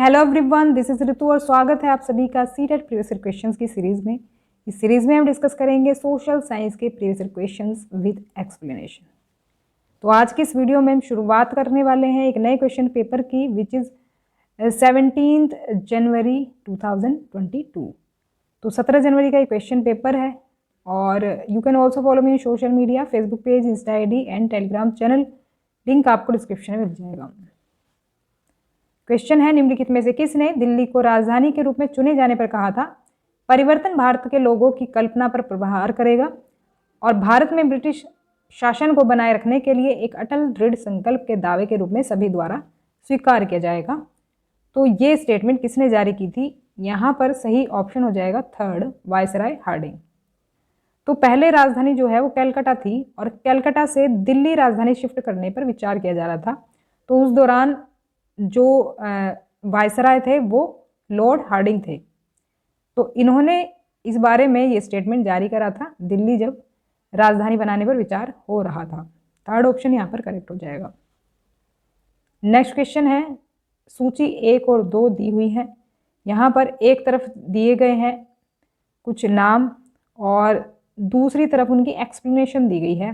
Hello everyone, this is ऋतु और स्वागत है आप सभी का सीटेट प्रीवियस ईयर क्वेश्चंस की सीरीज में। इस सीरीज में हम डिस्कस करेंगे सोशल साइंस के previous year questions with explanation. तो आज की इस वीडियो में हम शुरुआत करने वाले हैं एक नए क्वेश्चन पेपर की, विच इज़ 17 जनवरी 2022। तो 17 जनवरी का ये क्वेश्चन पेपर है और you can also follow me social media, Facebook page, Insta ID and Telegram channel, link आपको डिस्क्रिप्शन में मिल जाएगा। क्वेश्चन है, निम्नलिखित में से किसने दिल्ली को राजधानी के रूप में चुने जाने पर कहा था परिवर्तन भारत के लोगों की कल्पना पर प्रहार करेगा और भारत में ब्रिटिश शासन को बनाए रखने के लिए एक अटल दृढ़ संकल्प के दावे के रूप में सभी द्वारा स्वीकार किया जाएगा। तो ये स्टेटमेंट किसने जारी की थी? यहाँ पर सही ऑप्शन हो जाएगा थर्ड, वायसराय हार्डिंग। तो पहले राजधानी जो है वो कलकत्ता थी और कलकत्ता से दिल्ली राजधानी शिफ्ट करने पर विचार किया जा रहा था। तो उस दौरान जो वायसराय थे वो लॉर्ड हार्डिंग थे। तो इन्होंने इस बारे में ये स्टेटमेंट जारी करा था दिल्ली जब राजधानी बनाने पर विचार हो रहा था। थर्ड ऑप्शन यहाँ पर करेक्ट हो जाएगा। नेक्स्ट क्वेश्चन है, सूची 1 और 2 दी हुई है। यहाँ पर एक तरफ दिए गए हैं कुछ नाम और दूसरी तरफ उनकी एक्सप्लेनेशन दी गई है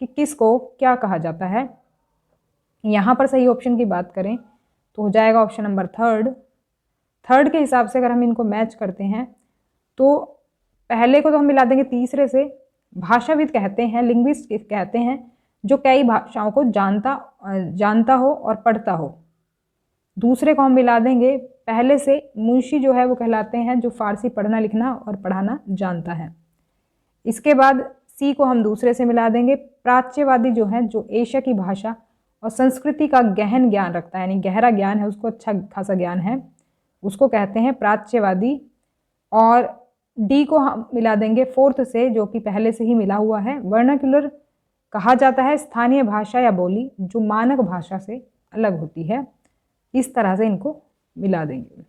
कि किसको क्या कहा जाता है। यहाँ पर सही ऑप्शन की बात करें तो हो जाएगा ऑप्शन नंबर थर्ड के हिसाब से अगर हम इनको मैच करते हैं तो पहले को तो हम मिला देंगे तीसरे से। भाषाविद कहते हैं, लिंग्विस्ट कहते हैं जो कई भाषाओं को जानता हो और पढ़ता हो। दूसरे को हम मिला देंगे पहले से, मुंशी जो है वो कहलाते हैं जो फारसी पढ़ना लिखना और पढ़ाना जानता है। इसके बाद सी को हम दूसरे से मिला देंगे, प्राच्यवादी जो है जो एशिया की भाषा और संस्कृति का गहन ज्ञान रखता है, यानी गहरा ज्ञान है, उसको अच्छा खासा ज्ञान है, उसको कहते हैं प्राच्यवादी। और डी को हम मिला देंगे फोर्थ से जो कि पहले से ही मिला हुआ है, वर्नाक्युलर कहा जाता है स्थानीय भाषा या बोली जो मानक भाषा से अलग होती है। इस तरह से इनको मिला देंगे।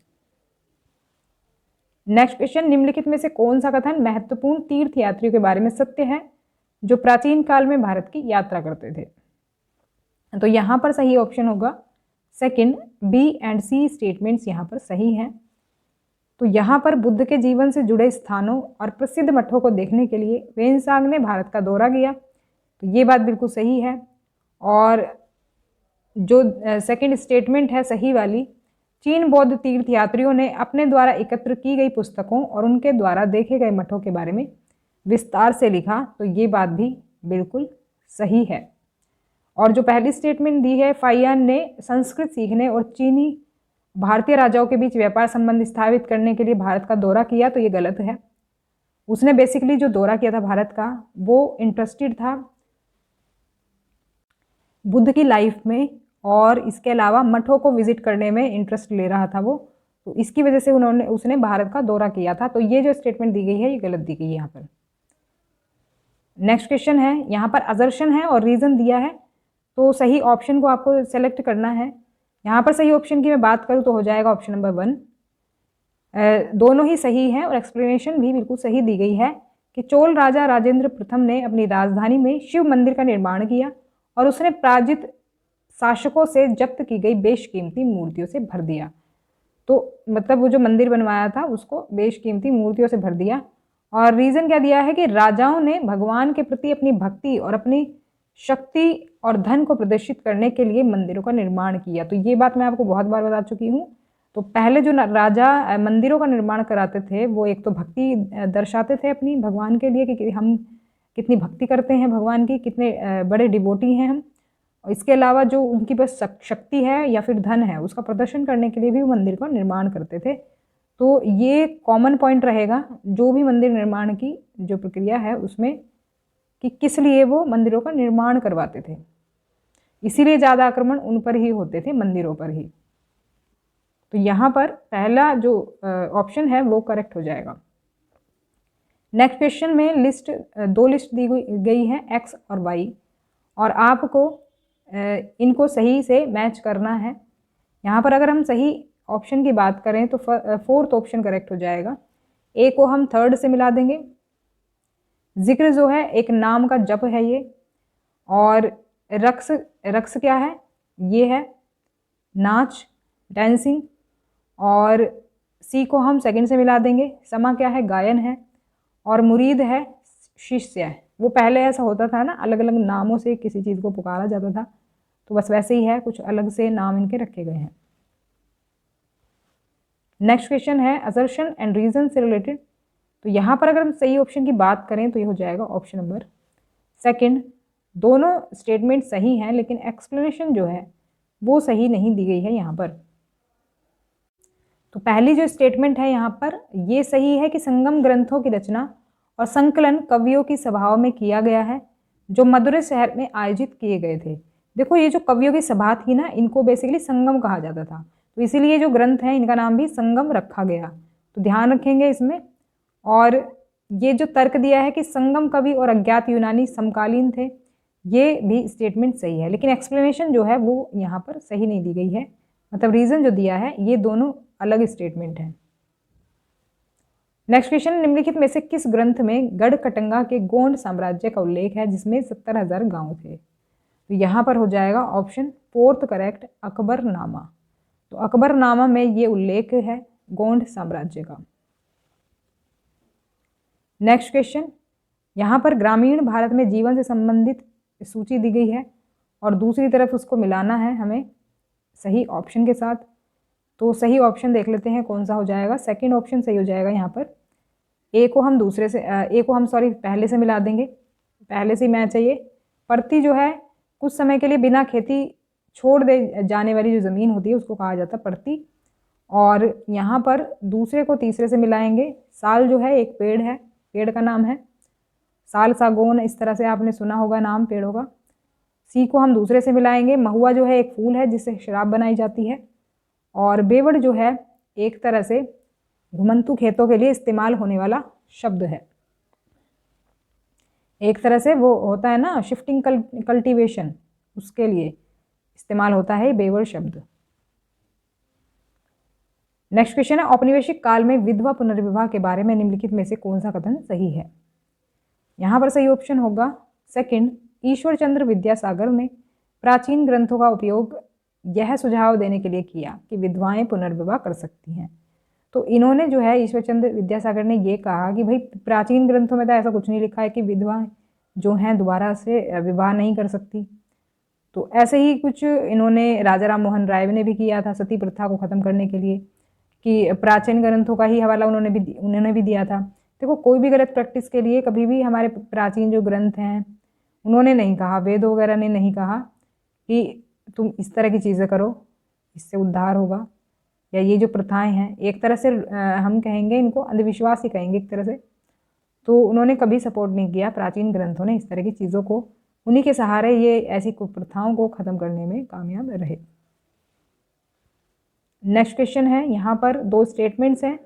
नेक्स्ट क्वेश्चन, निम्नलिखित में से कौन सा कथन महत्वपूर्ण तीर्थ यात्रियों के बारे में सत्य है जो प्राचीन काल में भारत की यात्रा करते थे? तो यहाँ पर सही ऑप्शन होगा second, B and C statements यहाँ पर सही हैं। तो यहाँ पर बुद्ध के जीवन से जुड़े स्थानों और प्रसिद्ध मठों को देखने के लिए वेनसांग ने भारत का दौरा किया, तो ये बात बिल्कुल सही है। और जो सेकंड स्टेटमेंट है सही वाली, चीन बौद्ध तीर्थ यात्रियों ने अपने द्वारा एकत्र की गई पुस्तकों और उनके द्वारा देखे गए मठों के बारे में विस्तार से लिखा, तो ये बात भी बिल्कुल सही है। और जो पहली स्टेटमेंट दी है, फाइयान ने संस्कृत सीखने और चीनी भारतीय राजाओं के बीच व्यापार संबंध स्थापित करने के लिए भारत का दौरा किया, तो ये गलत है। उसने बेसिकली जो दौरा किया था भारत का वो इंटरेस्टेड था बुद्ध की लाइफ में और इसके अलावा मठों को विजिट करने में इंटरेस्ट ले रहा था वो, तो इसकी वजह से उसने भारत का दौरा किया था। तो ये जो स्टेटमेंट दी गई है ये गलत दी गई है यहाँ पर। नेक्स्ट क्वेश्चन है, यहाँ पर अजर्शन है और रीजन दिया है, तो सही ऑप्शन को आपको सेलेक्ट करना है। यहाँ पर सही ऑप्शन की मैं बात करूँ तो हो जाएगा ऑप्शन नंबर 1। दोनों ही सही हैं और एक्सप्लेनेशन भी बिल्कुल सही दी गई है कि चोल राजा राजेंद्र प्रथम ने अपनी राजधानी में शिव मंदिर का निर्माण किया और उसने पराजित शासकों से जब्त की गई बेशकीमती मूर्तियों से भर दिया। तो मतलब वो जो मंदिर बनवाया था उसको बेशकीमती मूर्तियों से भर दिया। और रीज़न क्या दिया है कि राजाओं ने भगवान के प्रति अपनी भक्ति और अपनी शक्ति और धन को प्रदर्शित करने के लिए मंदिरों का निर्माण किया। तो ये बात मैं आपको बहुत बार बता चुकी हूँ। तो पहले जो राजा मंदिरों का निर्माण कराते थे वो एक तो भक्ति दर्शाते थे अपनी भगवान के लिए कि हम कितनी भक्ति करते हैं भगवान की, कितने बड़े डिवोटी हैं हम। और इसके अलावा जो उनकी बस शक्ति है या फिर धन है उसका प्रदर्शन करने के लिए भी वो मंदिर का निर्माण करते थे। तो ये कॉमन पॉइंट रहेगा जो भी मंदिर निर्माण की जो प्रक्रिया है उसमें कि किस लिए वो मंदिरों का निर्माण करवाते थे, इसीलिए ज़्यादा आक्रमण उन पर ही होते थे, मंदिरों पर ही। तो यहाँ पर पहला जो ऑप्शन है वो करेक्ट हो जाएगा। नेक्स्ट क्वेश्चन में दो लिस्ट दी गई है एक्स और वाई और आपको इनको सही से मैच करना है। यहाँ पर अगर हम सही ऑप्शन की बात करें तो फोर्थ ऑप्शन करेक्ट हो जाएगा। ए को हम थर्ड से मिला देंगे। जिक्र जो है एक नाम का जप है ये, और रक्स क्या है? ये है नाच, डांसिंग। और सी को हम सेकंड से मिला देंगे। समा क्या है, गायन है, और मुरीद है, शिष्य है। वो पहले ऐसा होता था ना, अलग अलग नामों से किसी चीज़ को पुकारा जाता था, तो बस वैसे ही है, कुछ अलग से नाम इनके रखे गए हैं। नेक्स्ट क्वेश्चन है असर्शन एंड रीजन से रिलेटेड। तो यहाँ पर अगर हम सही ऑप्शन की बात करें तो ये हो जाएगा ऑप्शन नंबर सेकंड। दोनों स्टेटमेंट सही हैं, लेकिन एक्सप्लेनेशन जो है वो सही नहीं दी गई है यहाँ पर। तो पहली जो स्टेटमेंट है यहाँ पर, ये सही है कि संगम ग्रंथों की रचना और संकलन कवियों की सभाओं में किया गया है, जो मदुरै शहर में आयोजित किए गए थे। देखो, ये जो कवियों की सभा थी ना, इनको बेसिकली संगम कहा जाता था, तो इसीलिए जो ग्रंथ है इनका नाम भी संगम रखा गया। तो ध्यान रखेंगे इसमें। और ये जो तर्क दिया है कि संगम कवि और अज्ञात यूनानी समकालीन थे, ये भी स्टेटमेंट सही है, लेकिन एक्सप्लेनेशन जो है वो यहाँ पर सही नहीं दी गई है। मतलब रीजन जो दिया है, ये दोनों अलग स्टेटमेंट है। नेक्स्ट क्वेश्चन, निम्नलिखित में से किस ग्रंथ में गढ़कटंगा के गोंड साम्राज्य का उल्लेख है, जिसमें 70,000 गांव थे? तो यहाँ पर हो जाएगा ऑप्शन फोर्थ करेक्ट, अकबरनामा। तो अकबरनामा में ये उल्लेख है गोंड साम्राज्य का। नेक्स्ट क्वेश्चन, यहाँ पर ग्रामीण भारत में जीवन से संबंधित सूची दी गई है, और दूसरी तरफ उसको मिलाना है हमें सही ऑप्शन के साथ। तो सही ऑप्शन देख लेते हैं कौन सा हो जाएगा। सेकंड ऑप्शन सही हो जाएगा। यहाँ पर ए को हम पहले से मिला देंगे, पहले से मैच है ये। परती जो है, कुछ समय के लिए बिना खेती छोड़ दे जाने वाली जो ज़मीन होती है उसको कहा जाता है परती। और यहाँ पर दूसरे को तीसरे से मिलाएंगे। साल जो है एक पेड़ है, पेड़ का नाम है साल, सागौन, इस तरह से आपने सुना होगा नाम पेड़ों का। सी को हम दूसरे से मिलाएंगे। महुआ जो है एक फूल है जिससे शराब बनाई जाती है। और बेवड़ जो है एक तरह से घुमंतू खेतों के लिए इस्तेमाल होने वाला शब्द है। एक तरह से वो होता है ना शिफ्टिंग कल्टीवेशन, उसके लिए इस्तेमाल होता है बेवड़ शब्द। नेक्स्ट क्वेश्चन है, औपनिवेशिक काल में विधवा पुनर्विवाह के बारे में निम्नलिखित में से कौन सा कथन सही है? यहाँ पर सही ऑप्शन होगा सेकंड, ईश्वर चंद्र विद्यासागर ने प्राचीन ग्रंथों का उपयोग यह सुझाव देने के लिए किया कि विधवाएं पुनर्विवाह कर सकती हैं। तो इन्होंने जो है ईश्वर चंद्र विद्यासागर ने ये कहा कि भाई प्राचीन ग्रंथों में तो ऐसा कुछ नहीं लिखा है कि विधवाएं जो हैं दोबारा से विवाह नहीं कर सकती। तो ऐसे ही कुछ इन्होंने राजा राम मोहन राय ने भी किया था सती प्रथा को ख़त्म करने के लिए, कि प्राचीन ग्रंथों का ही हवाला उन्होंने भी दिया था। देखो, कोई भी गलत प्रैक्टिस के लिए कभी भी हमारे प्राचीन जो ग्रंथ हैं उन्होंने नहीं कहा, वेद वगैरह ने नहीं कहा कि तुम इस तरह की चीज़ें करो, इससे उद्धार होगा, या ये जो प्रथाएं हैं एक तरह से हम कहेंगे इनको अंधविश्वास ही कहेंगे एक तरह से। तो उन्होंने कभी सपोर्ट नहीं किया, प्राचीन ग्रंथों ने इस तरह की चीज़ों को, उन्हीं के सहारे ये ऐसी कुप्रथाओं को ख़त्म करने में कामयाब रहे। नेक्स्ट क्वेश्चन है, यहाँ पर दो स्टेटमेंट्स हैं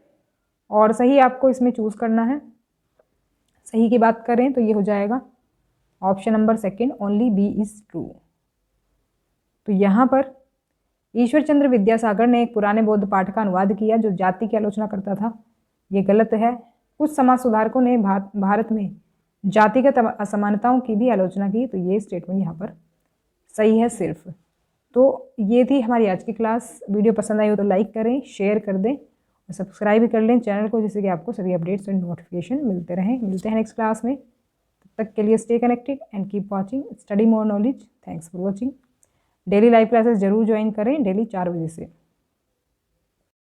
और सही आपको इसमें चूज़ करना है। सही की बात करें तो ये हो जाएगा option number second, only B is true. तो यहाँ पर ईश्वर चंद्र विद्यासागर ने एक पुराने बौद्ध पाठ का अनुवाद किया जो जाति की आलोचना करता था, ये गलत है। कुछ समाज सुधारकों ने भारत में जातिगत असमानताओं की भी आलोचना की, तो ये स्टेटमेंट यहाँ पर सही है सिर्फ। तो ये थी हमारी आज की क्लास। वीडियो पसंद आई हो तो लाइक करें, शेयर कर दें और सब्सक्राइब भी कर लें चैनल को, जिससे कि आपको सभी अपडेट्स एंड नोटिफिकेशन मिलते रहें। मिलते हैं नेक्स्ट क्लास में, तब तक के लिए stay connected and keep watching, study more knowledge. Thanks for watching. Daily live classes जरूर ज्वाइन करें, डेली 4 बजे से।